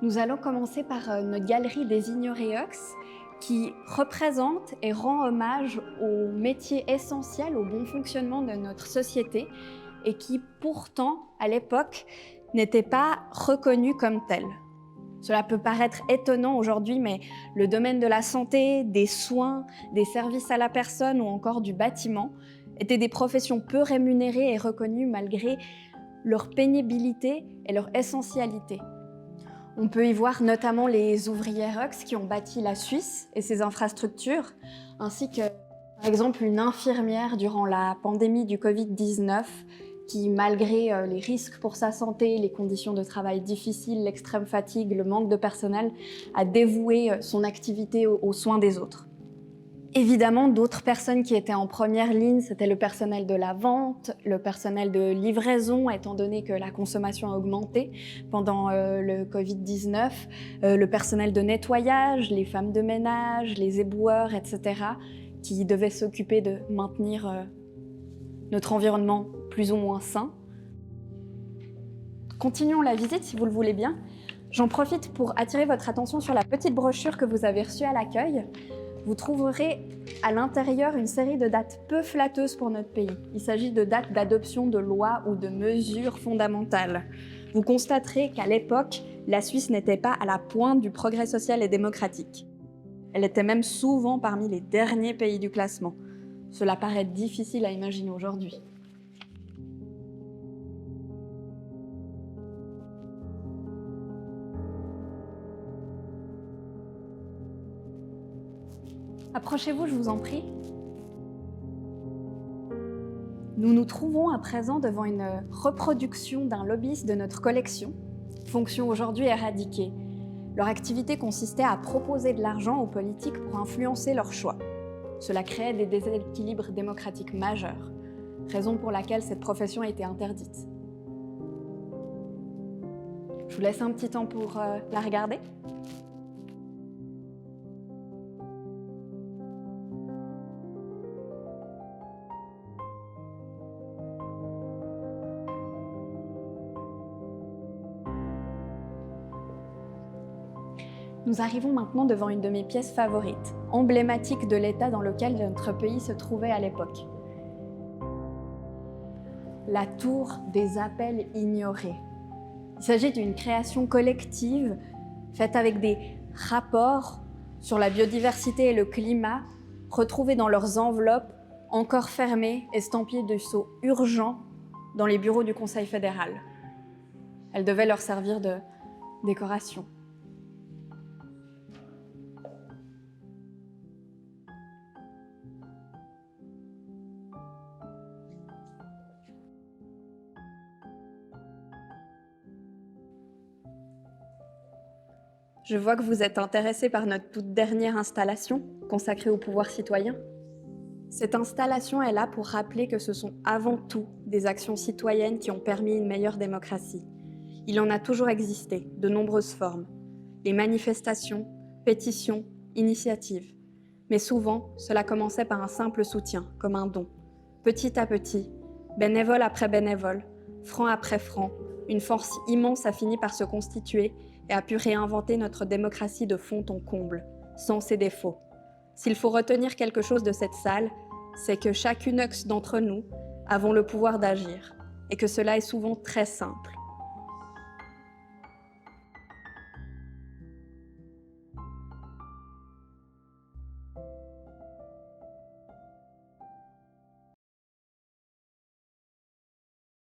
Nous allons commencer par notre galerie des Ignoréox qui représente et rend hommage aux métiers essentiels au bon fonctionnement de notre société et qui pourtant, à l'époque, n'étaient pas reconnus comme tels. Cela peut paraître étonnant aujourd'hui, mais le domaine de la santé, des soins, des services à la personne ou encore du bâtiment étaient des professions peu rémunérées et reconnues malgré leur pénibilité et leur essentialité. On peut y voir notamment les ouvrières qui ont bâti la Suisse et ses infrastructures, ainsi que, par exemple, une infirmière durant la pandémie du Covid-19 qui, malgré les risques pour sa santé, les conditions de travail difficiles, l'extrême fatigue, le manque de personnel, a dévoué son activité aux soins des autres. Évidemment, d'autres personnes qui étaient en première ligne, c'était le personnel de la vente, le personnel de livraison, étant donné que la consommation a augmenté pendant le Covid-19, le personnel de nettoyage, les femmes de ménage, les éboueurs, etc., qui devaient s'occuper de maintenir notre environnement plus ou moins sain. Continuons la visite si vous le voulez bien. J'en profite pour attirer votre attention sur la petite brochure que vous avez reçue à l'accueil. Vous trouverez à l'intérieur une série de dates peu flatteuses pour notre pays. Il s'agit de dates d'adoption de lois ou de mesures fondamentales. Vous constaterez qu'à l'époque, la Suisse n'était pas à la pointe du progrès social et démocratique. Elle était même souvent parmi les derniers pays du classement. Cela paraît difficile à imaginer aujourd'hui. Approchez-vous, je vous en prie. Nous nous trouvons à présent devant une reproduction d'un lobbyiste de notre collection, fonction aujourd'hui éradiquée. Leur activité consistait à proposer de l'argent aux politiques pour influencer leurs choix. Cela créait des déséquilibres démocratiques majeurs, raison pour laquelle cette profession a été interdite. Je vous laisse un petit temps pour la regarder. Nous arrivons maintenant devant une de mes pièces favorites, emblématique de l'état dans lequel notre pays se trouvait à l'époque. La tour des appels ignorés. Il s'agit d'une création collective faite avec des rapports sur la biodiversité et le climat retrouvés dans leurs enveloppes, encore fermées, estampillées de sceaux urgents dans les bureaux du Conseil fédéral. Elles devaient leur servir de décoration. Je vois que vous êtes intéressé par notre toute dernière installation consacrée au pouvoir citoyen. Cette installation est là pour rappeler que ce sont avant tout des actions citoyennes qui ont permis une meilleure démocratie. Il en a toujours existé, de nombreuses formes. Les manifestations, pétitions, initiatives. Mais souvent, cela commençait par un simple soutien, comme un don. Petit à petit, bénévole après bénévole, franc après franc, une force immense a fini par se constituer et a pu réinventer notre démocratie de fond en comble, sans ses défauts. S'il faut retenir quelque chose de cette salle, c'est que chacune d'entre nous avons le pouvoir d'agir, et que cela est souvent très simple.